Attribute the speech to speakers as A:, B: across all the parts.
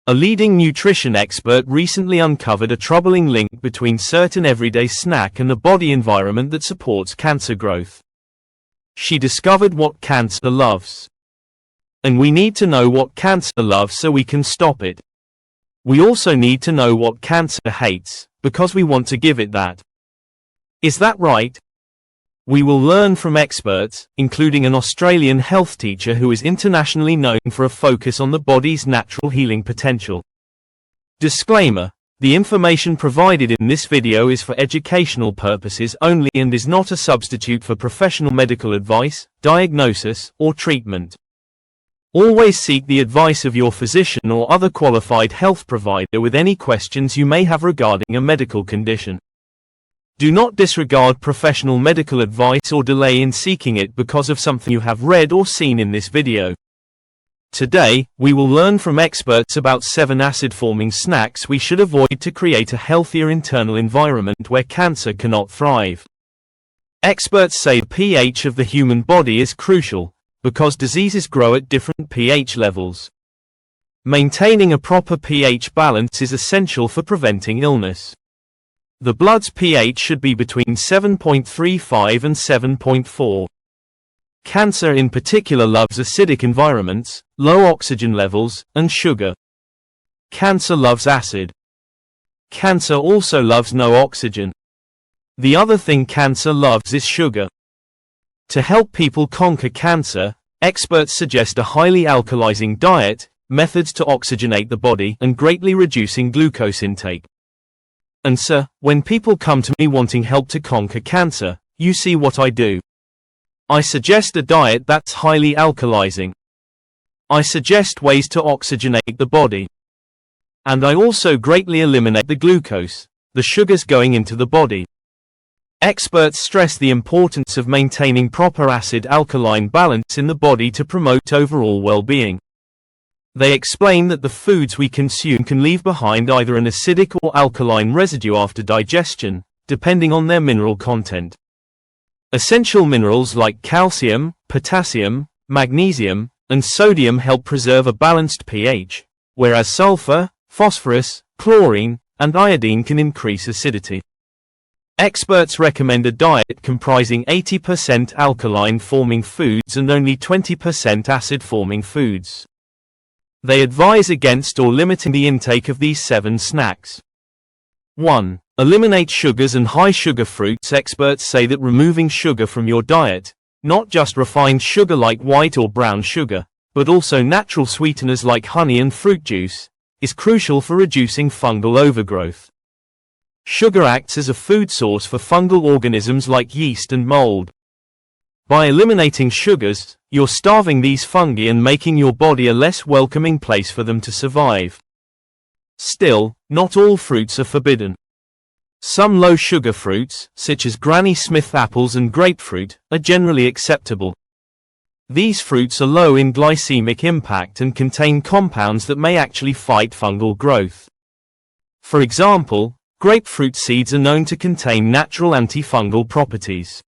A: A leading nutrition expert recently uncovered a troubling link between certain everyday snack and the body environment that supports cancer growth. She discovered what cancer loves. And we need to know what cancer loves so we can stop it. We also need to know what cancer hates, because we want to give it that. Is that right? We will learn from experts, including an Australian health teacher who is internationally known for a focus on the body's natural healing potential. Disclaimer: the information provided in this video is for educational purposes only and is not a substitute for professional medical advice, diagnosis, or treatment. Always seek the advice of your physician or other qualified health provider with any questions you may have regarding a medical condition. Do not disregard professional medical advice or delay in seeking it because of something you have read or seen in this video. Today, we will learn from experts about 7 acid-forming snacks we should avoid to create a healthier internal environment where cancer cannot thrive. Experts say the pH of the human body is crucial, because diseases grow at different pH levels. Maintaining a proper pH balance is essential for preventing illness. The blood's pH should be between 7.35 and 7.4. Cancer in particular loves acidic environments, low oxygen levels, and sugar. Cancer loves acid. Cancer also loves no oxygen. The other thing cancer loves is sugar. To help people conquer cancer, experts suggest a highly alkalizing diet, methods to oxygenate the body, and greatly reducing glucose intake. And sir, when people come to me wanting help to conquer cancer, you see what I do. I suggest a diet that's highly alkalizing. I suggest ways to oxygenate the body. And I also greatly eliminate the glucose, the sugars going into the body. Experts stress the importance of maintaining proper acid-alkaline balance in the body to promote overall well-being. They explain that the foods we consume can leave behind either an acidic or alkaline residue after digestion, depending on their mineral content. Essential minerals like calcium, potassium, magnesium, and sodium help preserve a balanced pH, whereas sulfur, phosphorus, chlorine, and iodine can increase acidity. Experts recommend a diet comprising 80% alkaline-forming foods and only 20% acid-forming foods. They advise against or limiting the intake of these 7 snacks. 1. Eliminate sugars and high-sugar fruits. Experts say that removing sugar from your diet, not just refined sugar like white or brown sugar, but also natural sweeteners like honey and fruit juice, is crucial for reducing fungal overgrowth. Sugar acts as a food source for fungal organisms like yeast and mold. By eliminating sugars, you're starving these fungi and making your body a less welcoming place for them to survive. Still, not all fruits are forbidden. Some low-sugar fruits, such as Granny Smith apples and grapefruit, are generally acceptable. These fruits are low in glycemic impact and contain compounds that may actually fight fungal growth. For example, grapefruit seeds are known to contain natural antifungal properties.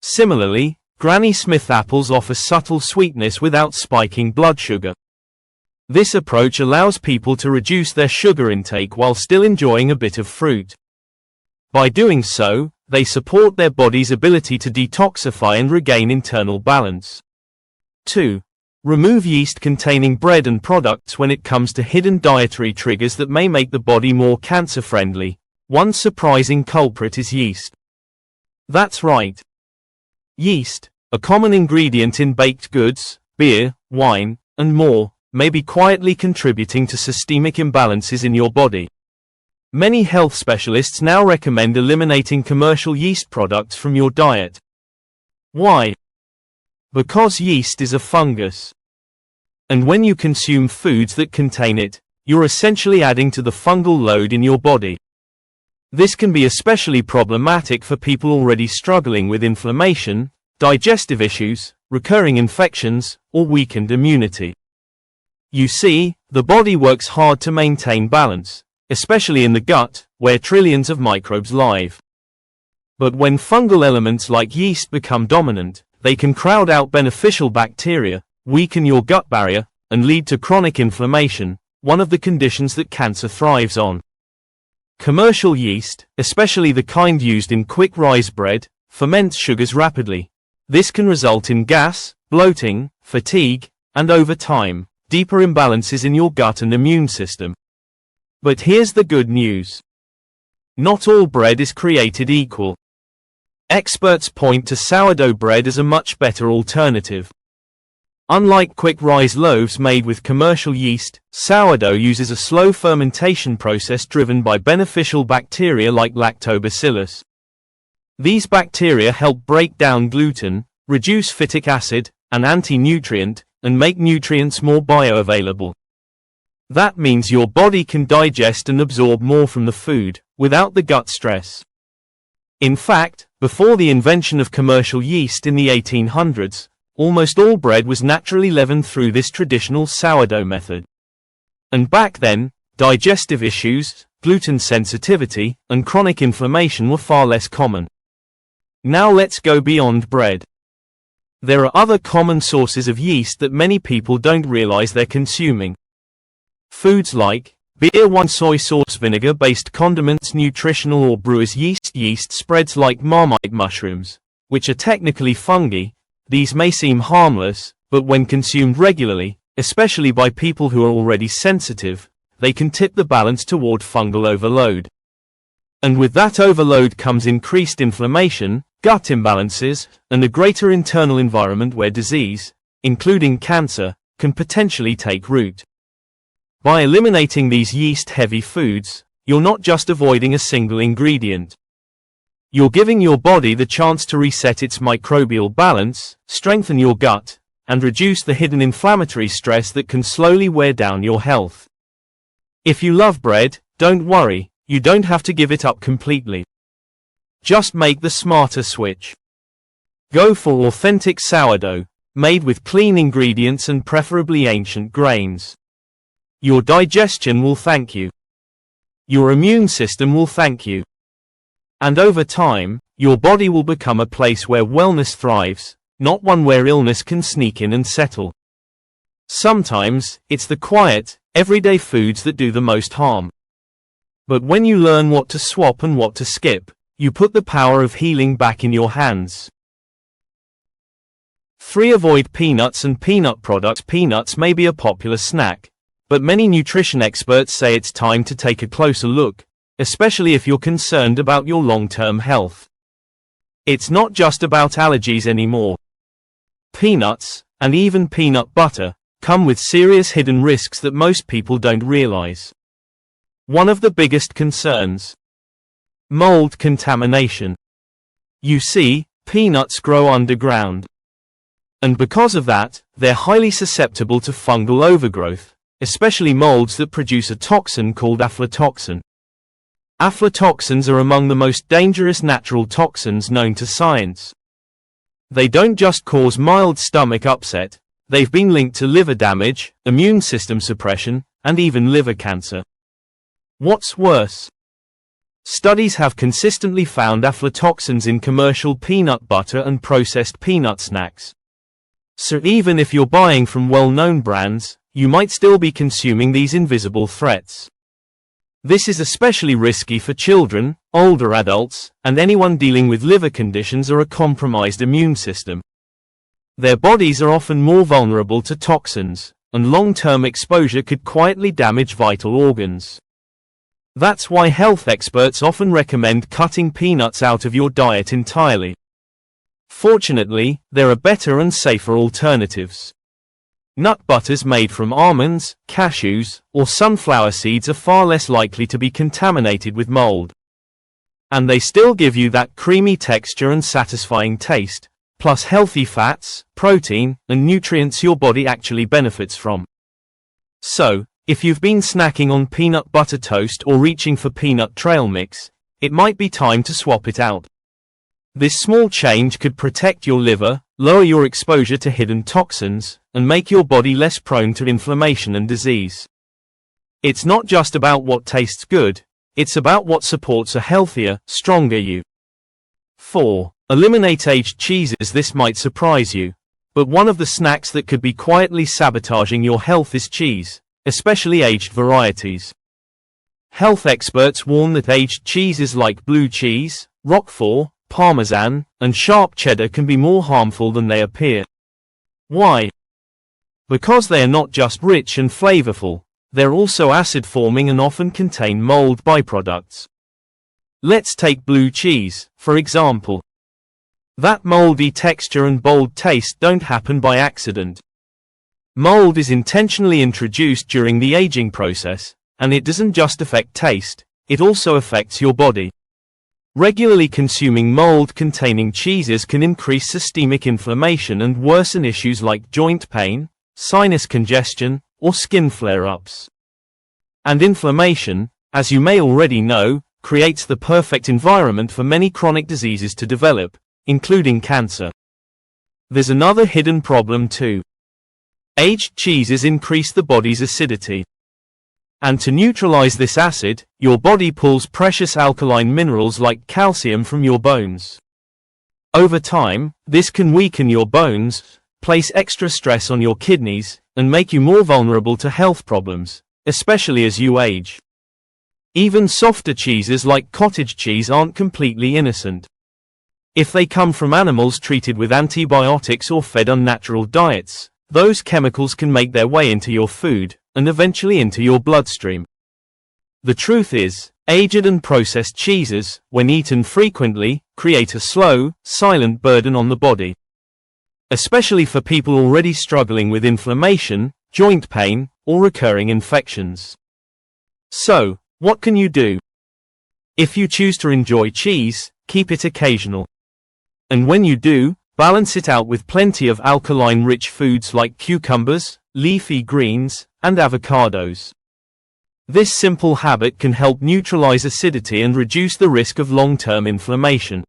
A: Similarly, Granny Smith apples offer subtle sweetness without spiking blood sugar. This approach allows people to reduce their sugar intake while still enjoying a bit of fruit. By doing so, they support their body's ability to detoxify and regain internal balance. 2. Remove yeast-containing bread and products. When it comes to hidden dietary triggers that may make the body more cancer-friendly, one surprising culprit is yeast. That's right. Yeast, a common ingredient in baked goods, beer, wine, and more, may be quietly contributing to systemic imbalances in your body. Many health specialists now recommend eliminating commercial yeast products from your diet. Why? Because yeast is a fungus. And when you consume foods that contain it, you're essentially adding to the fungal load in your body. This can be especially problematic for people already struggling with inflammation, digestive issues, recurring infections, or weakened immunity. You see, the body works hard to maintain balance, especially in the gut, where trillions of microbes live. But when fungal elements like yeast become dominant, they can crowd out beneficial bacteria, weaken your gut barrier, and lead to chronic inflammation, one of the conditions that cancer thrives on. Commercial yeast, especially the kind used in quick rise bread, ferments sugars rapidly. This can result in gas, bloating, fatigue, and over time, deeper imbalances in your gut and immune system. But here's the good news. Not all bread is created equal. Experts point to sourdough bread as a much better alternative. Unlike quick-rise loaves made with commercial yeast, sourdough uses a slow fermentation process driven by beneficial bacteria like lactobacillus. These bacteria help break down gluten, reduce phytic acid, an anti-nutrient, and make nutrients more bioavailable. That means your body can digest and absorb more from the food, without the gut stress. In fact, before the invention of commercial yeast in the 1800s, almost all bread was naturally leavened through this traditional sourdough method. And back then, digestive issues, gluten sensitivity, and chronic inflammation were far less common. Now let's go beyond bread. There are other common sources of yeast that many people don't realize they're consuming. Foods like beer, wine, soy sauce, vinegar-based condiments, nutritional or brewer's yeast, yeast spreads like marmite mushrooms, which are technically fungi. These may seem harmless, but when consumed regularly, especially by people who are already sensitive, they can tip the balance toward fungal overload. And with that overload comes increased inflammation, gut imbalances, and a greater internal environment where disease, including cancer, can potentially take root. By eliminating these yeast-heavy foods, you're not just avoiding a single ingredient. You're giving your body the chance to reset its microbial balance, strengthen your gut, and reduce the hidden inflammatory stress that can slowly wear down your health. If you love bread, don't worry, you don't have to give it up completely. Just make the smarter switch. Go for authentic sourdough, made with clean ingredients and preferably ancient grains. Your digestion will thank you. Your immune system will thank you. And over time, your body will become a place where wellness thrives, not one where illness can sneak in and settle. Sometimes, it's the quiet, everyday foods that do the most harm. But when you learn what to swap and what to skip, you put the power of healing back in your hands. 3. Avoid peanuts and peanut products. Peanuts may be a popular snack, but many nutrition experts say it's time to take a closer look, especially if you're concerned about your long-term health. It's not just about allergies anymore. Peanuts, and even peanut butter, come with serious hidden risks that most people don't realize. One of the biggest concerns: mold contamination. You see, peanuts grow underground. And because of that, they're highly susceptible to fungal overgrowth, especially molds that produce a toxin called aflatoxin. Aflatoxins are among the most dangerous natural toxins known to science. They don't just cause mild stomach upset, they've been linked to liver damage, immune system suppression, and even liver cancer. What's worse? Studies have consistently found aflatoxins in commercial peanut butter and processed peanut snacks. So even if you're buying from well-known brands, you might still be consuming these invisible threats. This is especially risky for children, older adults, and anyone dealing with liver conditions or a compromised immune system. Their bodies are often more vulnerable to toxins, and long-term exposure could quietly damage vital organs. That's why health experts often recommend cutting peanuts out of your diet entirely. Fortunately, there are better and safer alternatives. Nut butters made from almonds, cashews, or sunflower seeds are far less likely to be contaminated with mold. And they still give you that creamy texture and satisfying taste, plus healthy fats, protein, and nutrients your body actually benefits from. So, if you've been snacking on peanut butter toast or reaching for peanut trail mix, it might be time to swap it out. This small change could protect your liver, lower your exposure to hidden toxins, and make your body less prone to inflammation and disease. It's not just about what tastes good, it's about what supports a healthier, stronger you. 4. Eliminate aged cheeses. This might surprise you, but one of the snacks that could be quietly sabotaging your health is cheese, especially aged varieties. Health experts warn that aged cheeses like blue cheese, Roquefort, Parmesan, and sharp cheddar can be more harmful than they appear. Why? Because they are not just rich and flavorful, they're also acid-forming and often contain mold byproducts. Let's take blue cheese, for example. That moldy texture and bold taste don't happen by accident. Mold is intentionally introduced during the aging process, and it doesn't just affect taste, it also affects your body. Regularly consuming mold-containing cheeses can increase systemic inflammation and worsen issues like joint pain, sinus congestion, or skin flare-ups. And inflammation, as you may already know, creates the perfect environment for many chronic diseases to develop, including cancer. There's another hidden problem too. Aged cheeses increase the body's acidity. And to neutralize this acid, your body pulls precious alkaline minerals like calcium from your bones. Over time, this can weaken your bones, place extra stress on your kidneys, and make you more vulnerable to health problems, especially as you age. Even softer cheeses like cottage cheese aren't completely innocent. If they come from animals treated with antibiotics or fed unnatural diets, those chemicals can make their way into your food, and eventually into your bloodstream. The truth is, aged and processed cheeses, when eaten frequently, create a slow, silent burden on the body. Especially for people already struggling with inflammation, joint pain, or recurring infections. So, what can you do? If you choose to enjoy cheese, keep it occasional. And when you do, balance it out with plenty of alkaline-rich foods like cucumbers, leafy greens, and avocados. This simple habit can help neutralize acidity and reduce the risk of long-term inflammation.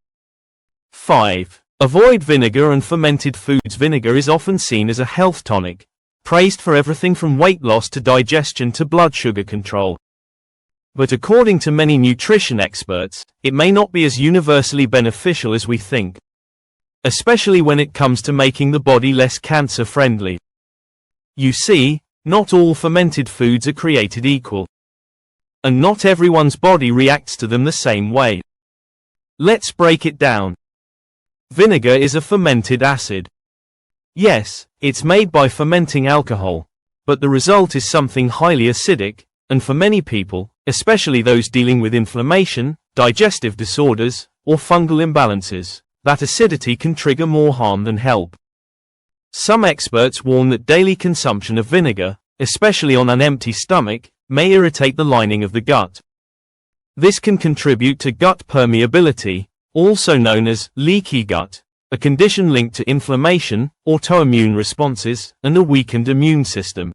A: 5. Avoid vinegar and fermented foods. Vinegar is often seen as a health tonic, praised for everything from weight loss to digestion to blood sugar control. But according to many nutrition experts, it may not be as universally beneficial as we think. Especially when it comes to making the body less cancer-friendly. You see, not all fermented foods are created equal. And not everyone's body reacts to them the same way. Let's break it down. Vinegar is a fermented acid. Yes, it's made by fermenting alcohol, but the result is something highly acidic, and for many people, especially those dealing with inflammation, digestive disorders, or fungal imbalances, that acidity can trigger more harm than help. Some experts warn that daily consumption of vinegar, especially on an empty stomach, may irritate the lining of the gut. This can contribute to gut permeability, also known as leaky gut, a condition linked to inflammation, autoimmune responses, and a weakened immune system.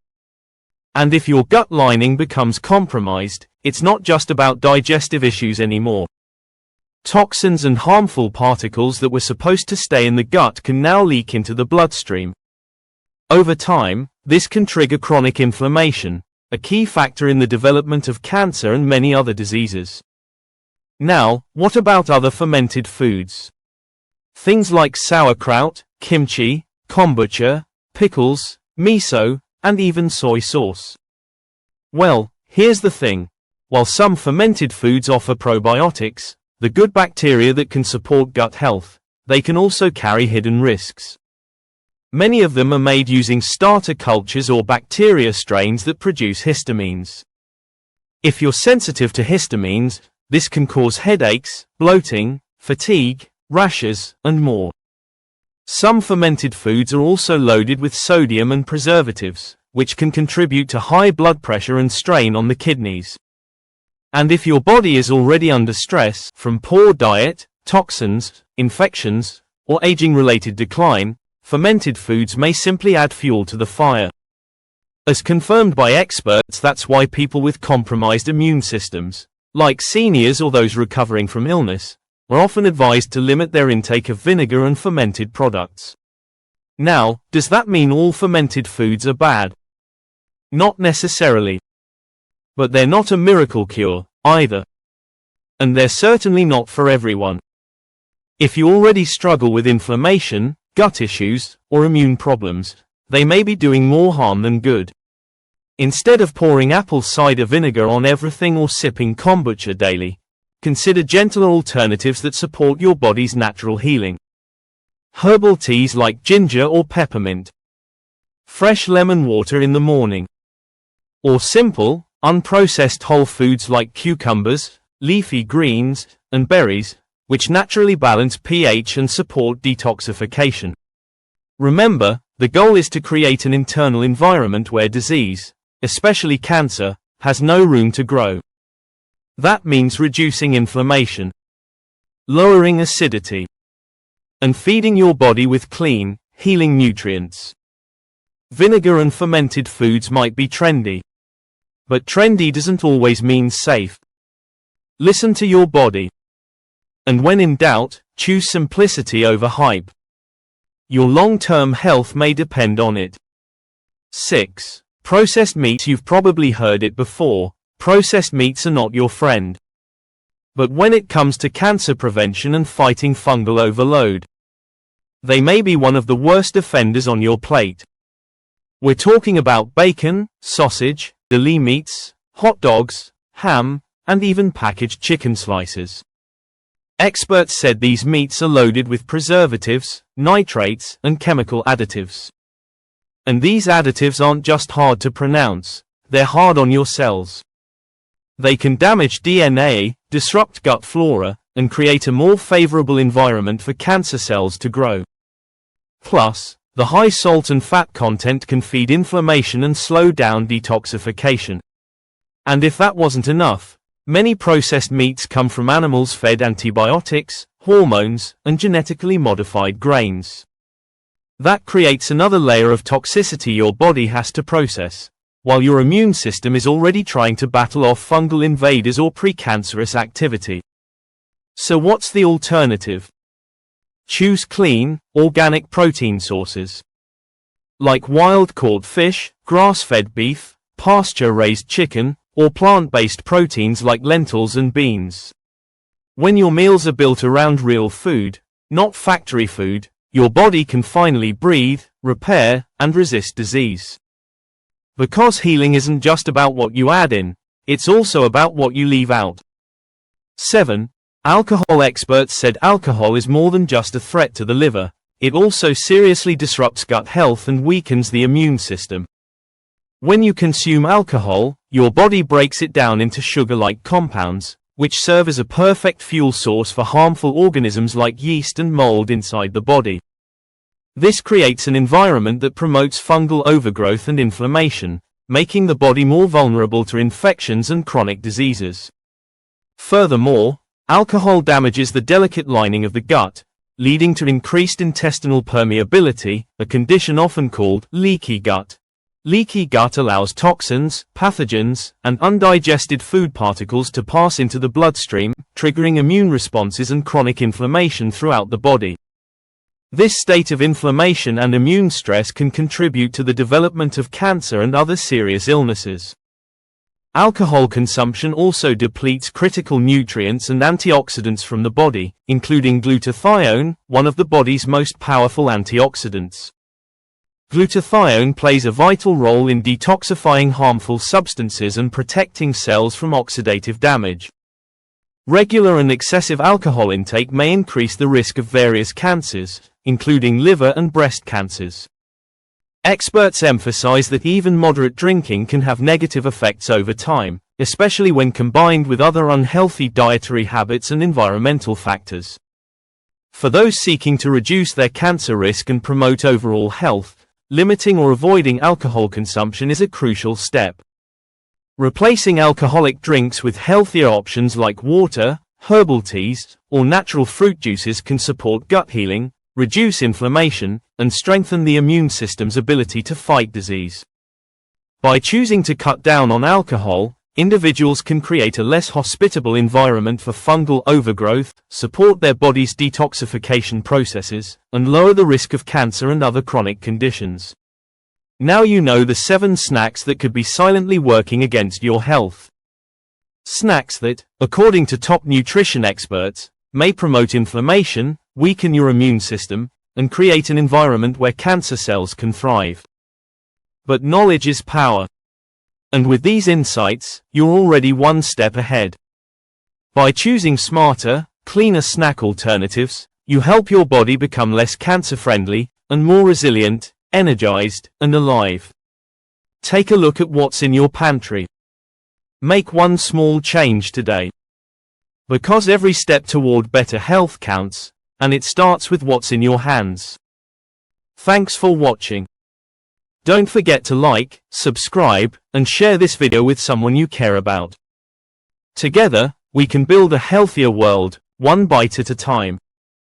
A: And if your gut lining becomes compromised, it's not just about digestive issues anymore. Toxins and harmful particles that were supposed to stay in the gut can now leak into the bloodstream. Over time, this can trigger chronic inflammation, a key factor in the development of cancer and many other diseases. Now, what about other fermented foods? Things like sauerkraut, kimchi, kombucha, pickles, miso, and even soy sauce. Well, here's the thing. While some fermented foods offer probiotics, the good bacteria that can support gut health, they can also carry hidden risks. Many of them are made using starter cultures or bacteria strains that produce histamines. If you're sensitive to histamines, this can cause headaches, bloating, fatigue, rashes, and more. Some fermented foods are also loaded with sodium and preservatives, which can contribute to high blood pressure and strain on the kidneys. And if your body is already under stress from poor diet, toxins, infections, or aging-related decline, fermented foods may simply add fuel to the fire. As confirmed by experts, that's why people with compromised immune systems, like seniors or those recovering from illness, are often advised to limit their intake of vinegar and fermented products. Now, does that mean all fermented foods are bad? Not necessarily. But they're not a miracle cure, either. And they're certainly not for everyone. If you already struggle with inflammation, gut issues, or immune problems, they may be doing more harm than good. Instead of pouring apple cider vinegar on everything or sipping kombucha daily, consider gentler alternatives that support your body's natural healing. Herbal teas like ginger or peppermint. Fresh lemon water in the morning. Or simple, unprocessed whole foods like cucumbers, leafy greens, and berries, which naturally balance pH and support detoxification. Remember, the goal is to create an internal environment where disease, especially cancer, has no room to grow. That means reducing inflammation, lowering acidity, and feeding your body with clean, healing nutrients. Vinegar and fermented foods might be trendy, but trendy doesn't always mean safe. Listen to your body. And when in doubt, choose simplicity over hype. Your long-term health may depend on it. 6. Processed meats. You've probably heard it before. Processed meats are not your friend. But when it comes to cancer prevention and fighting fungal overload, they may be one of the worst offenders on your plate. We're talking about bacon, sausage, deli meats, hot dogs, ham, and even packaged chicken slices. Experts said these meats are loaded with preservatives, nitrates, and chemical additives. And these additives aren't just hard to pronounce, they're hard on your cells. They can damage DNA, disrupt gut flora, and create a more favorable environment for cancer cells to grow. Plus, the high salt and fat content can feed inflammation and slow down detoxification. And if that wasn't enough, many processed meats come from animals fed antibiotics, hormones, and genetically modified grains. That creates another layer of toxicity your body has to process, while your immune system is already trying to battle off fungal invaders or precancerous activity. So what's the alternative? Choose clean, organic protein sources, like wild-caught fish, grass-fed beef, pasture-raised chicken, or plant-based proteins like lentils and beans. When your meals are built around real food, not factory food, your body can finally breathe, repair, and resist disease. Because healing isn't just about what you add in, it's also about what you leave out. 7. Alcohol. Experts said alcohol is more than just a threat to the liver, it also seriously disrupts gut health and weakens the immune system. When you consume alcohol, your body breaks it down into sugar-like compounds, which serve as a perfect fuel source for harmful organisms like yeast and mold inside the body. This creates an environment that promotes fungal overgrowth and inflammation, making the body more vulnerable to infections and chronic diseases. Furthermore, alcohol damages the delicate lining of the gut, leading to increased intestinal permeability, a condition often called leaky gut. Leaky gut allows toxins, pathogens, and undigested food particles to pass into the bloodstream, triggering immune responses and chronic inflammation throughout the body. This state of inflammation and immune stress can contribute to the development of cancer and other serious illnesses. Alcohol consumption also depletes critical nutrients and antioxidants from the body, including glutathione, one of the body's most powerful antioxidants. Glutathione plays a vital role in detoxifying harmful substances and protecting cells from oxidative damage. Regular and excessive alcohol intake may increase the risk of various cancers, including liver and breast cancers. Experts emphasize that even moderate drinking can have negative effects over time, especially when combined with other unhealthy dietary habits and environmental factors. For those seeking to reduce their cancer risk and promote overall health, limiting or avoiding alcohol consumption is a crucial step. Replacing alcoholic drinks with healthier options like water, herbal teas, or natural fruit juices can support gut healing, reduce inflammation, and strengthen the immune system's ability to fight disease. By choosing to cut down on alcohol, individuals can create a less hospitable environment for fungal overgrowth, support their body's detoxification processes, and lower the risk of cancer and other chronic conditions. Now you know the 7 snacks that could be silently working against your health. Snacks that, according to top nutrition experts, may promote inflammation, weaken your immune system, and create an environment where cancer cells can thrive. But knowledge is power. And with these insights, you're already one step ahead. By choosing smarter, cleaner snack alternatives, you help your body become less cancer-friendly and more resilient, energized, and alive. Take a look at what's in your pantry. Make one small change today. Because every step toward better health counts, and it starts with what's in your hands. Thanks for watching. Don't forget to like, subscribe, and share this video with someone you care about. Together, we can build a healthier world, one bite at a time.